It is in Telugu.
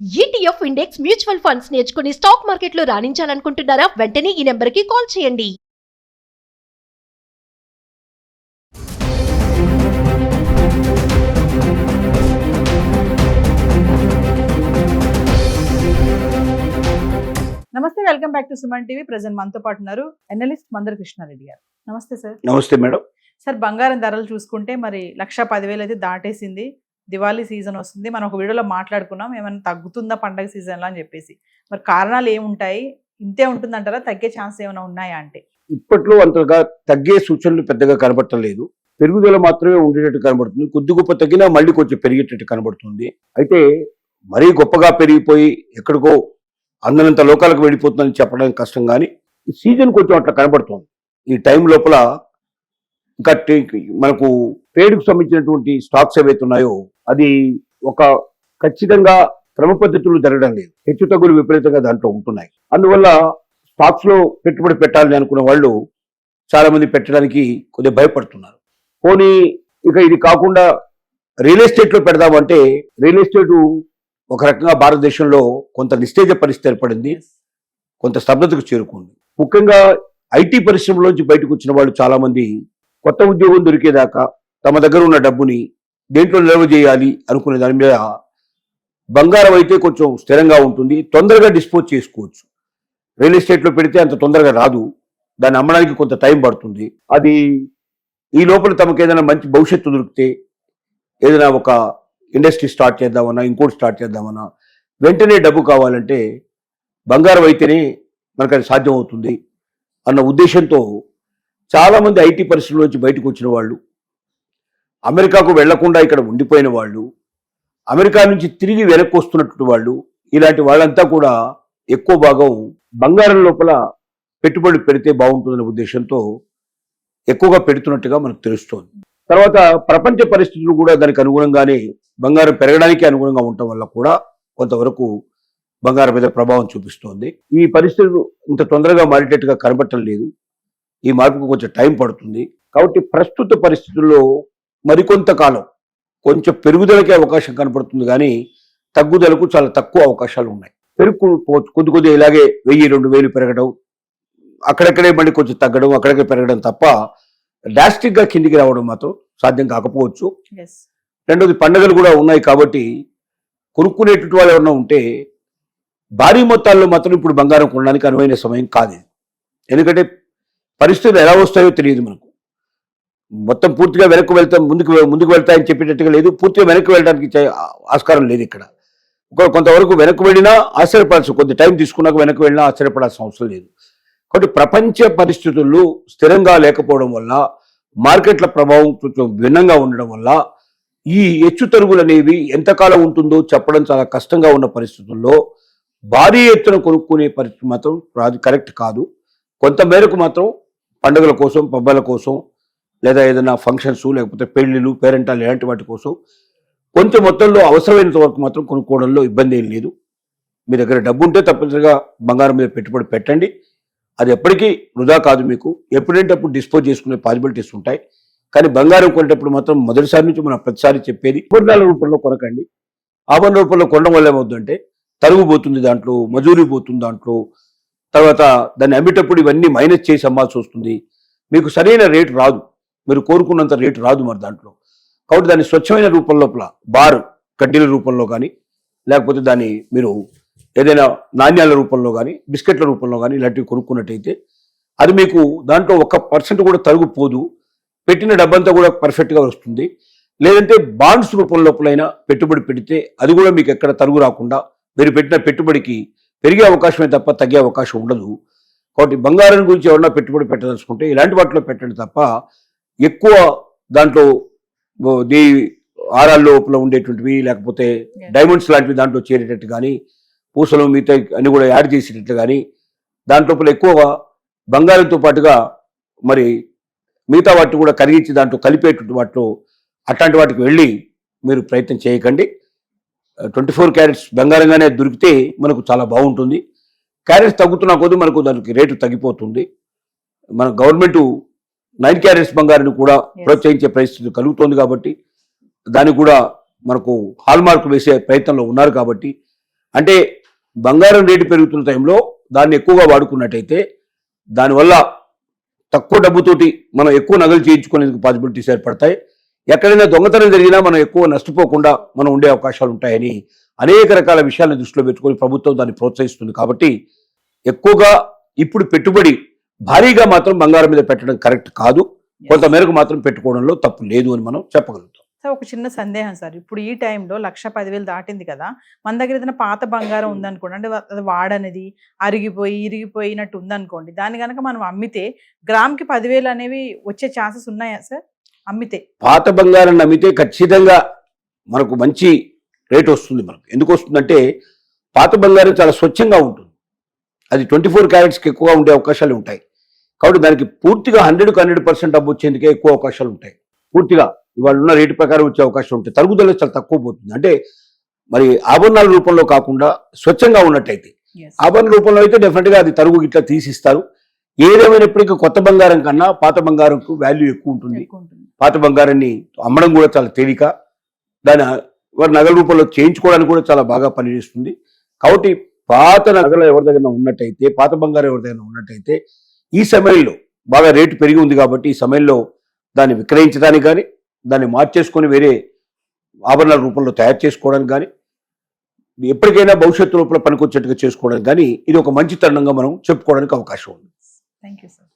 ఈటీఎఫ్ ఇండెక్స్ మ్యూచువల్ ఫండ్స్ నేర్చుకుని స్టాక్ మార్కెట్లో రాణించాలనుకుంటున్నారా? వెంటనే ఈ నెంబర్కి కాల్ చేయండి. నమస్తే, welcome back to Suman TV. Present మనతో పాటు ఉన్నారు ఎనలిస్ట్ మందర కృష్ణారెడ్డి గారు. నమస్తే సార్. నమస్తే మేడం. సార్, బంగారం ధరలు చూసుకుంటే మరి 1,10,000 అయితే దాటేసింది. దివాళీ సీజన్ వస్తుంది. మనం ఒక వీడియోలో మాట్లాడుకున్నాం ఏమైనా తగ్గుతుందా పండగ సీజన్లో అని చెప్పేసి. మరి కారణాలు ఏముంటాయి? ఇంతే ఉంటుందంటారా? తగ్గే ఛాన్స్ ఏమైనా ఉన్నాయా అంటే? ఇప్పట్లో అంతగా తగ్గే సూచనలు పెద్దగా కనబడటలేదు. పెరుగుదల మాత్రమే ఉండేటట్టు కనబడుతుంది. కొద్ది గొప్ప తగ్గినా మళ్ళీ కొంచెం పెరిగేటట్టు కనబడుతుంది. అయితే మరీ గొప్పగా పెరిగిపోయి ఎక్కడికో అందనంత లోకాలకు వెళ్ళిపోతుందని చెప్పడానికి కష్టం, కానీ ఈ సీజన్ కొంచెం అట్లా కనబడుతుంది. ఈ టైం లోపల ఇంకా మనకు ట్రేడ్కు సంబంధించినటువంటి స్టాక్స్ ఏవైతే ఉన్నాయో అది ఒక ఖచ్చితంగా క్రమ పద్ధతులు జరగడం లేదు. హెచ్చు తగ్గులు విపరీతంగా దాంట్లో ఉంటున్నాయి. అందువల్ల స్టాక్స్ లో పెట్టుబడి పెట్టాలని అనుకున్న వాళ్ళు చాలా మంది పెట్టడానికి కొద్దిగా భయపడుతున్నారు. పోనీ ఇక ఇది కాకుండా రియల్ ఎస్టేట్ లో పెడదామంటే రియల్ ఎస్టేట్ ఒక రకంగా భారతదేశంలో కొంత నిస్తేజ పరిస్థితి ఏర్పడింది, కొంత స్తబ్దతకు చేరుకుంది. ముఖ్యంగా ఐటీ పరిశ్రమలోంచి బయటకు వచ్చిన వాళ్ళు చాలా మంది కొత్త ఉద్యోగం దొరికేదాకా తమ దగ్గర ఉన్న డబ్బుని దేంట్లో నిల్వ చేయాలి అనుకునే దాని మీద బంగారం అయితే కొంచెం స్థిరంగా ఉంటుంది, తొందరగా డిస్పోజ్ చేసుకోవచ్చు. రియల్ ఎస్టేట్లో పెడితే అంత తొందరగా రాదు, దాన్ని అమ్మడానికి కొంత టైం పడుతుంది. అది ఈ లోపల తమకు ఏదైనా మంచి భవిష్యత్తు దొరికితే ఏదైనా ఒక ఇండస్ట్రీ స్టార్ట్ చేద్దామన్నా ఇంకోటి స్టార్ట్ చేద్దామన్నా వెంటనే డబ్బు కావాలంటే బంగారం అయితేనే మనకు అది సాధ్యం అవుతుంది అన్న ఉద్దేశంతో చాలామంది ఐటీ పరిశ్రమలోంచి బయటకు వచ్చిన వాళ్ళు, అమెరికాకు వెళ్లకుండా ఇక్కడ ఉండిపోయిన వాళ్ళు, అమెరికా నుంచి తిరిగి వెనక్కి వస్తున్నటువంటి వాళ్ళు, ఇలాంటి వాళ్ళంతా కూడా ఎక్కువ భాగం బంగారం లోపల పెట్టుబడి పెడితే బాగుంటుందనే ఉద్దేశంతో ఎక్కువగా పెడుతున్నట్టుగా మనకు తెలుస్తోంది. తర్వాత ప్రపంచ పరిస్థితులు కూడా దానికి అనుగుణంగానే బంగారం పెరగడానికి అనుగుణంగా ఉండటం వల్ల కూడా కొంతవరకు బంగారం మీద ప్రభావం చూపిస్తోంది. ఈ పరిస్థితులు ఇంత తొందరగా మారేటట్టుగా కనబడటం లేదు. ఈ మార్పుకు కొంచెం టైం పడుతుంది. కాబట్టి ప్రస్తుత పరిస్థితుల్లో మరికొంతకాలం కొంచెం పెరుగుదలకే అవకాశం కనపడుతుంది, కానీ తగ్గుదలకు చాలా తక్కువ అవకాశాలు ఉన్నాయి. కొద్ది కొద్దిగా ఇలాగే 1000-2000 పెరగడం, అక్కడక్కడే మళ్ళీ కొంచెం తగ్గడం, అక్కడక్కడే పెరగడం తప్ప డ్రాస్టిక్ గా కిందికి రావడం మాత్రం సాధ్యం కాకపోవచ్చు. రెండోది పండుగలు కూడా ఉన్నాయి కాబట్టి కొనుక్కునేటువంటి వాళ్ళు ఎవరన్నా ఉంటే భారీ మొత్తాల్లో మాత్రం ఇప్పుడు బంగారం కొనడానికి అనువైన సమయం కాదు. ఎందుకంటే పరిస్థితులు ఎలా వస్తాయో తెలియదు మనకు. మొత్తం పూర్తిగా వెనక్కి వెళ్తాం, ముందుకు వెళ్తాయని చెప్పేటట్టుగా లేదు, పూర్తిగా వెనక్కి వెళ్ళడానికి ఆస్కారం లేదు. ఇక్కడ కొంతవరకు వెనక్కి వెళ్ళినా ఆశ్చర్యపడాల్సి, కొద్ది టైం తీసుకున్నాక వెనక్కి వెళ్ళినా ఆశ్చర్యపడాల్సిన అవసరం లేదు. కాబట్టి ప్రపంచ పరిస్థితులు స్థిరంగా లేకపోవడం వల్ల, మార్కెట్ల ప్రభావం కొంచెం భిన్నంగా ఉండడం వల్ల ఈ హెచ్చు తరుగులు అనేవి ఎంతకాలం ఉంటుందో చెప్పడం చాలా కష్టంగా ఉన్న పరిస్థితుల్లో భారీ ఎత్తున కొనుక్కునే పరిస్థితి మాత్రం కరెక్ట్ కాదు. కొంతమేరకు మాత్రం పండుగల కోసం, పబ్బాల కోసం, లేదా ఏదైనా ఫంక్షన్స్, లేకపోతే పెళ్లిళ్ళు, పేరెంటాలు ఇలాంటి వాటి కోసం కొంచెం మొత్తంలో అవసరమైనంత వరకు మాత్రం కొనుక్కోవడంలో ఇబ్బంది ఏం లేదు. మీ దగ్గర డబ్బు ఉంటే తప్పనిసరిగా బంగారం మీద పెట్టుబడి పెట్టండి. అది ఎప్పటికీ వృధా కాదు. మీకు ఎప్పుడంటే అప్పుడు డిస్పోజ్ చేసుకునే పాసిబిలిటీస్ ఉంటాయి. కానీ బంగారం కొనేటప్పుడు మాత్రం మొదటిసారి నుంచి మనం ప్రతిసారి చెప్పేది ఆభరణాల రూపంలో కొనకండి. ఆభరణ రూపంలో కొనడం వల్ల ఏమవుతుందంటే తరుగు పోతుంది, దాంట్లో మజూరీ పోతుంది, దాంట్లో తర్వాత దాన్ని అమ్మేటప్పుడు ఇవన్నీ మైనస్ చేసి అమ్మాల్సి వస్తుంది. మీకు సరైన రేటు రాదు, మీరు కోరుకున్నంత రేటు రాదు మరి దాంట్లో. కాబట్టి దాన్ని స్వచ్ఛమైన రూపం లోపల బార్ కడ్డీల రూపంలో కానీ, లేకపోతే దాన్ని మీరు ఏదైనా నాణ్యాల రూపంలో కానీ, బిస్కెట్ల రూపంలో కానీ ఇలాంటివి కొనుక్కున్నట్టయితే అది మీకు దాంట్లో 1% కూడా తరుగుపోదు, పెట్టిన డబ్బంతా కూడా పర్ఫెక్ట్గా వస్తుంది. లేదంటే బాండ్స్ రూపం లోపలైనా పెట్టుబడి పెడితే అది కూడా మీకు ఎక్కడ తరుగు రాకుండా మీరు పెట్టిన పెట్టుబడికి పెరిగే అవకాశమే తప్ప తగ్గే అవకాశం ఉండదు. కాబట్టి బంగారం గురించి ఎవరన్నా పెట్టుబడి పెట్టదలుచుకుంటే ఇలాంటి వాటిలో పెట్టండి తప్ప ఎక్కువ దాంట్లో ఆరాల లోపల ఉండేటువంటివి, లేకపోతే డైమండ్స్ లాంటివి దాంట్లో చేరేటట్టు కానీ, పూసలు మిగతా అన్ని కూడా యాడ్ చేసేటట్లు కానీ, దాంట్లో ఎక్కువగా బంగారంతో పాటుగా మరి మిగతా వాటిని కూడా కరిగించి దాంట్లో కలిపేటువంటి వాటిలో అట్లాంటి వాటికి వెళ్ళి మీరు ప్రయత్నం చేయకండి. 24 క్యారెట్స్ బంగారంగానే దొరికితే మనకు చాలా బాగుంటుంది. క్యారెట్స్ తగ్గుతున్నా కొద్దీ మనకు దానికి రేటు తగ్గిపోతుంది. మన గవర్నమెంట్ 9 క్యారెట్స్ బంగారాన్ని కూడా ప్రోత్సహించే పరిస్థితి కలుగుతోంది కాబట్టి దానికి కూడా మనకు హాల్ మార్క్ వేసే ప్రయత్నంలో ఉన్నారు. కాబట్టి అంటే బంగారం రేటు పెరుగుతున్న టైంలో దాన్ని ఎక్కువగా వాడుకున్నట్టయితే దానివల్ల తక్కువ డబ్బుతోటి మనం ఎక్కువ నగలు చేయించుకునేందుకు పాసిబిలిటీస్ ఏర్పడతాయి. ఎక్కడైనా దొంగతనం జరిగినా మనం ఎక్కువ నష్టపోకుండా మనం ఉండే అవకాశాలు ఉంటాయని అనేక రకాల విషయాలను దృష్టిలో పెట్టుకొని ప్రభుత్వం దాన్ని ప్రోత్సహిస్తుంది. కాబట్టి ఎక్కువగా ఇప్పుడు పెట్టుబడి భారీగా మాత్రం బంగారం మీద పెట్టడం కరెక్ట్ కాదు. కొంత మేరకు మాత్రం పెట్టుకోవడంలో తప్పు లేదు అని మనం చెప్పగలుగుతాం. సార్ ఒక చిన్న సందేహం సార్, ఇప్పుడు ఈ టైంలో 1,10,000 దాటింది కదా, మన దగ్గర ఏదైనా పాత బంగారం ఉందనుకోండి, అంటే అది వాడనిది ఇరిగిపోయినట్టు ఉందనుకోండి, దాన్ని కనుక మనం అమ్మితే గ్రామ్కి 10,000 అనేవి వచ్చే ఛాన్సెస్ ఉన్నాయా సార్? అమ్మితే పాత బంగారాన్ని అమ్మితే ఖచ్చితంగా మనకు మంచి రేట్ వస్తుంది. మనకు ఎందుకు వస్తుందంటే పాత బంగారం చాలా స్వచ్ఛంగా ఉంటుంది. అది 24 క్యారెట్స్కి ఎక్కువగా ఉండే అవకాశాలు ఉంటాయి. కాబట్టి దానికి పూర్తిగా 100% డబ్బు వచ్చేందుకే ఎక్కువ అవకాశాలు ఉంటాయి. పూర్తిగా ఇవాళ ఉన్న రేటు ప్రకారం వచ్చే అవకాశం ఉంటుంది. తరుగుదల చాలా తక్కువ పోతుంది. అంటే మరి ఆభరణాల రూపంలో కాకుండా స్వచ్ఛంగా ఉన్నట్టయితే, ఆభరణ రూపంలో అయితే డెఫినెట్గా అది తరుగు ఇట్లా తీసిస్తారు. ఏదేమైనప్పటికీ కొత్త బంగారం కన్నా పాత బంగారంకు వాల్యూ ఎక్కువ ఉంటుంది. పాత బంగారాన్ని అమ్మడం కూడా చాలా తేలిక, దాని వారి నగల రూపంలో చేయించుకోవడానికి కూడా చాలా బాగా పనిచేస్తుంది. కాబట్టి పాత నగలు ఎవరి దగ్గర ఉన్నట్టయితే, పాత బంగారం ఎవరి దగ్గర ఉన్నట్టయితే ఈ సమయంలో బాగా రేటు పెరిగి ఉంది కాబట్టి ఈ సమయంలో దాన్ని విక్రయించడానికి కానీ, దాన్ని మార్చేసుకొని వేరే ఆభరణాల రూపంలో తయారు చేసుకోవడానికి కానీ, ఎప్పటికైనా భవిష్యత్తు రూపంలో పనికొచ్చేట్టుగా చేసుకోవడానికి కానీ ఇది ఒక మంచి తరుణంగా మనం చెప్పుకోవడానికి అవకాశం ఉంది. Thank you sir.